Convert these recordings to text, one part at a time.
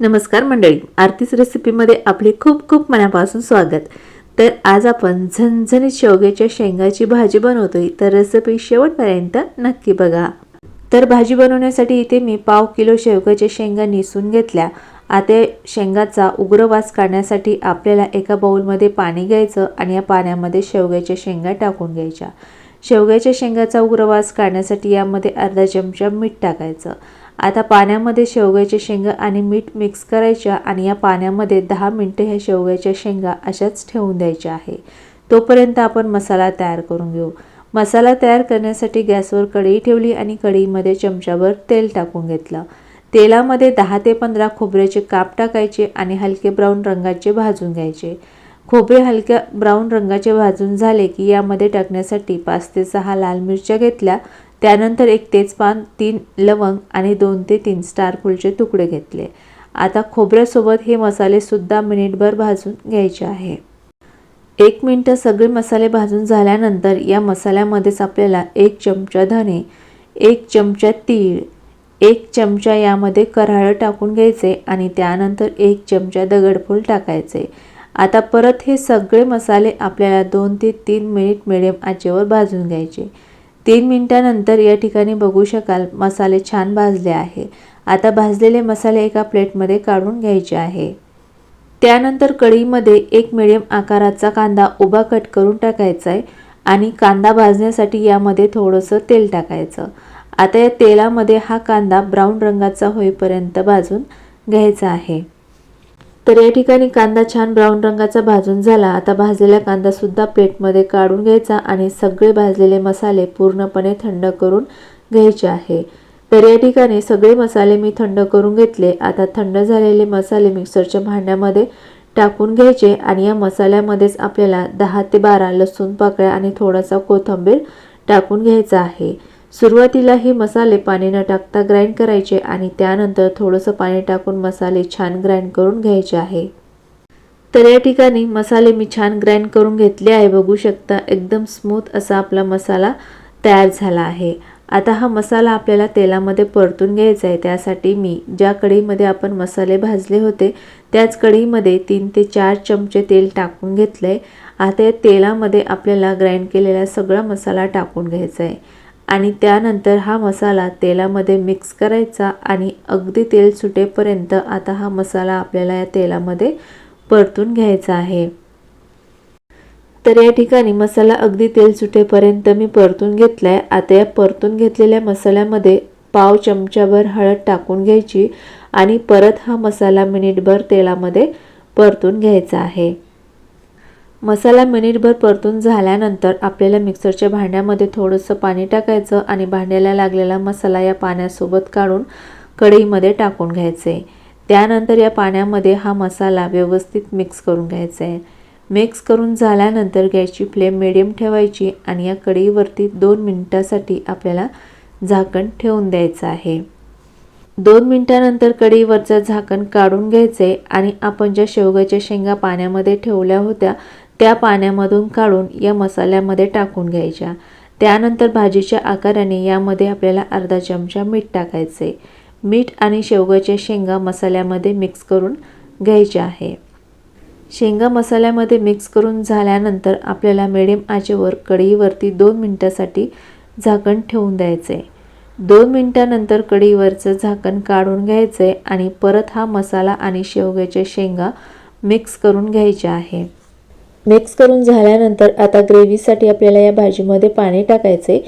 नमस्कार मंडळी, आरतीच रेसिपीमध्ये आपले खूप खूप मनापासून स्वागत। तर आज आपण झणझणीत शेवग्याच्या शेंगाची भाजी बनवतोय, तर रेसिपी शेवटपर्यंत नक्की बघा। तर भाजी बनवण्यासाठी इथे मी पाव किलो शेवग्याच्या शेंगा निसून घेतल्या। आता शेंगाचा उग्र वास काढण्यासाठी आपल्याला एका बाउलमध्ये पाणी घ्यायचं आणि या पाण्यामध्ये शेवग्याच्या शेंगा टाकून घ्यायच्या। शेवग्याच्या शेंगाचा उग्र वास काढण्यासाठी यामध्ये अर्धा चमचा मीठ टाकायचं। आता पाण्यामध्ये शेवग्याच्या शेंगा आणि मीठ मिक्स करायच्या आणि या पाण्यामध्ये 10 मिनिटे ह्या शेवग्याच्या शेंगा अशाच ठेवून द्यायच्या आहे। तोपर्यंत आपण मसाला तयार करून घेऊ। मसाला तयार करण्यासाठी गॅसवर कढई ठेवली आणि कढईमध्ये चमचाभर तेल टाकून घेतलं। तेलामध्ये 10 ते 15 खोबऱ्याचे काप टाकायचे आणि हलके ब्राऊन रंगाचे भाजून घ्यायचे। खोबरे हलक्या ब्राऊन रंगाचे भाजून झाले की यामध्ये टाकण्यासाठी 5 ते 6 लाल मिरच्या घेतल्या। त्यानंतर एक तेजपान, 3 लवंग आणि 2 ते 3 स्टार फूलचे तुकडे घेतले। आता खोबऱ्यासोबत हे मसाले सुद्धा मिनिटभर भाजून घ्यायचे आहे। 1 मिनिट सगळे मसाले भाजून झाल्यानंतर या मसाल्यामध्येच आपल्याला 1 चमचा धने, 1 चमचा तीळ, 1 चमचा यामध्ये कराळे टाकून घ्यायचे आणि त्यानंतर 1 चमचा दगडफूल टाकायचे। आता परत हे सगळे मसाले आपल्याला 2 ते 3 मिनिट मिडियम आचेवर भाजून घ्यायचे। 3 मिनिटांनंतर या ठिकाणी बघू शकाल मसाले छान भाजले आहे। आता भाजलेले मसाले एका प्लेटमध्ये काढून घ्यायचे आहे। त्यानंतर कढईमध्ये एक मिडियम आकाराचा कांदा उभा कट करून टाकायचा आहे आणि कांदा भाजण्यासाठी यामध्ये थोडंसं तेल टाकायचं। आता या तेलामध्ये हा कांदा ब्राऊन रंगाचा होईपर्यंत भाजून घ्यायचा आहे। तर या ठिकाणी कांदा छान ब्राऊन रंगाचा भाजून झाला। आता भाजलेला कांदा सुद्धा प्लेटमध्ये काढून घ्यायचा आणि सगळे भाजलेले मसाले पूर्णपणे थंड करून घ्यायचे आहे। तर या ठिकाणी सगळे मसाले मी थंड करून घेतले। आता थंड झालेले मसाले मिक्सरच्या भांड्यामध्ये टाकून घ्यायचे आणि या मसाल्यामध्येच आपल्याला 10 ते 12 लसूण पाकळ्या आणि थोडासा कोथिंबीर टाकून घ्यायचा आहे। सुरुवातीला हे मसाले पाणी न टाकता ग्राइंड करायचे आणि त्यानंतर थोडंसं पाणी टाकून मसाले छान ग्राइंड करून घ्यायचे आहे। तर या ठिकाणी मसाले मी छान ग्राइंड करून घेतले आहे। बघू शकता एकदम स्मूथ असा आपला मसाला तयार झाला आहे। आता हा मसाला आपल्याला तेलामध्ये परतून घ्यायचा आहे। त्यासाठी मी ज्या कढईमध्ये आपण मसाले भाजले होते त्याच कढईमध्ये 3 ते 4 चमचे तेल टाकून घेतले। आता या तेलामध्ये आपल्याला ग्राइंड केलेला सगळा मसाला टाकून घ्यायचा आहे आणि त्यानंतर हा मसाला तेलामध्ये मिक्स करायचा आणि अगदी तेल सुटेपर्यंत आता हा मसाला आपल्याला या तेलामध्ये परतून घ्यायचा आहे। तर या ठिकाणी मसाला अगदी तेल सुटेपर्यंत मी परतून घेतलाय। आता या परतून घेतलेल्या मसाल्यामध्ये पाव चमचाभर हळद टाकून घ्यायची आणि परत हा मसाला मिनिटभर तेलामध्ये परतून घ्यायचा आहे। मसाला मिनिटभर परतून झाल्यानंतर आपल्याला मिक्सरच्या भांड्यामध्ये थोडंसं पाणी टाकायचं आणि भांड्याला लागलेला मसाला या पाण्यासोबत काढून कढईमध्ये टाकून घ्यायचे। त्यानंतर या पाण्यामध्ये हा मसाला व्यवस्थित मिक्स करून घ्यायचा आहे। मिक्स करून झाल्यानंतर गॅसची फ्लेम मिडियम ठेवायची आणि या कढईवरती 2 मिनिटांसाठी आपल्याला झाकण ठेवून द्यायचं आहे। 2 मिनिटांनंतर कढईवरचं झाकण काढून घ्यायचे आणि आपण ज्या शेवग्याच्या शेंगा पाण्यामध्ये ठेवल्या होत्या त्या पाण्यामधून काढून या मसाल्यामध्ये टाकून घ्यायच्या। त्यानंतर भाजीच्या आकाराने यामध्ये आपल्याला अर्धा चमचा मीठ टाकायचे। मीठ आणि शेवग्याच्या शेंगा मसाल्यामध्ये मिक्स करून घ्यायचे आहे। शेंगा मसाल्यामध्ये मिक्स करून झाल्यानंतर आपल्याला मिडियम आचेवर कढईवरती 2 मिनिटांसाठी झाकण ठेवून द्यायचे। 2 मिनिटांनंतर कढईवरचं झाकण काढून घ्यायचे आणि परत हा मसाला आणि शेवग्याच्या शेंगा मिक्स करून घ्यायच्या आहे। मिक्स करून झाल्यानंतर आता ग्रेव्हीसाठी आपल्याला या भाजीमध्ये पाणी टाकायचे।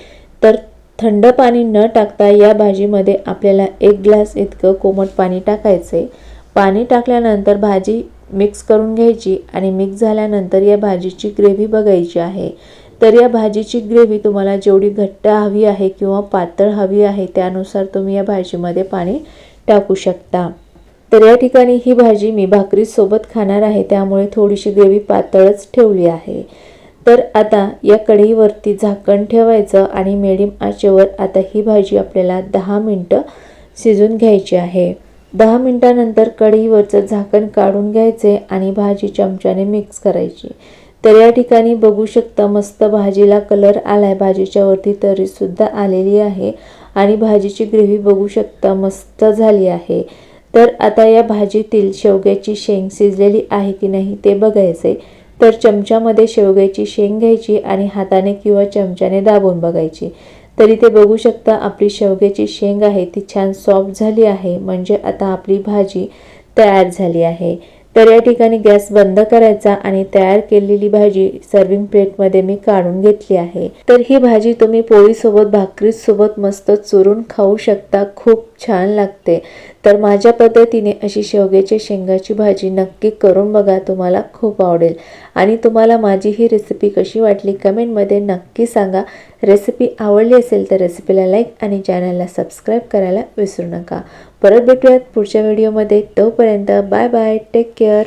तर थंड पाणी न टाकता या भाजीमध्ये आपल्याला 1 ग्लास इतकं कोमट पाणी टाकायचे। पाणी टाकल्यानंतर भाजी मिक्स करून घ्यायची आणि मिक्स झाल्यानंतर या भाजीची ग्रेव्ही बघायची आहे। तर या भाजीची ग्रेव्ही तुम्हाला जेवढी घट्ट हवी आहे किंवा पातळ हवी आहे त्यानुसार तुम्ही या भाजीमध्ये पाणी टाकू शकता। तर या ठिकाणी ही भाजी मी भाकरीसोबत खाणार आहे त्यामुळे थोडीशी ग्रेव्ही पातळच ठेवली आहे। तर आता या कढईवरती झाकण ठेवायचं आणि मिडियम आचेवर आता ही भाजी आपल्याला 10 मिनिटं शिजून घ्यायची आहे। 10 मिनिटांनंतर कढईवरचं झाकण काढून घ्यायचे आणि भाजी चमच्याने मिक्स करायची। तर या ठिकाणी बघू शकता मस्त भाजीला कलर आलाय, भाजीच्या वरती तरी सुद्धा आलेली आहे आणि भाजीची ग्रेव्ही बघू शकता मस्त झाली आहे। तर आता या भाजीतील शेवग्याची शेंग शिजलेली आहे की नाही ते बघायचे. तर चमच्यामध्ये शेवग्याची शेंग घ्यायची आणि हाताने किंवा चमच्याने दाबून बघायची. तर इथे बघू शकता आपली शेवग्याची शेंग आहे ती छान सॉफ्ट झाली आहे, म्हणजे आता आपली भाजी तयार झाली आहे. तर या ठिकाणी गॅस बंद करायचा आणि तयार केलेली भाजी सर्विंग प्लेटमध्ये मी काढून घेतली आहे. तर ही भाजी तुम्ही पोळीसोबत भाकरीसोबत मस्त चुरून खाऊ शकता, खूप छान लागते. तर माझ्या पद्धतीने अशी शेवग्याच्या शेंगाची भाजी नक्की करून बघा, तुम्हाला खूप आवडेल. आणि तुम्हाला माझी ही रेसिपी कशी वाटली कमेंटमध्ये नक्की सांगा. रेसिपी आवडली असेल तर रेसिपीला लाईक आणि चॅनलला सबस्क्राईब करायला विसरू नका. परत भेटूयात पुढच्या व्हिडिओमध्ये. तोपर्यंत बाय बाय, टेक केअर.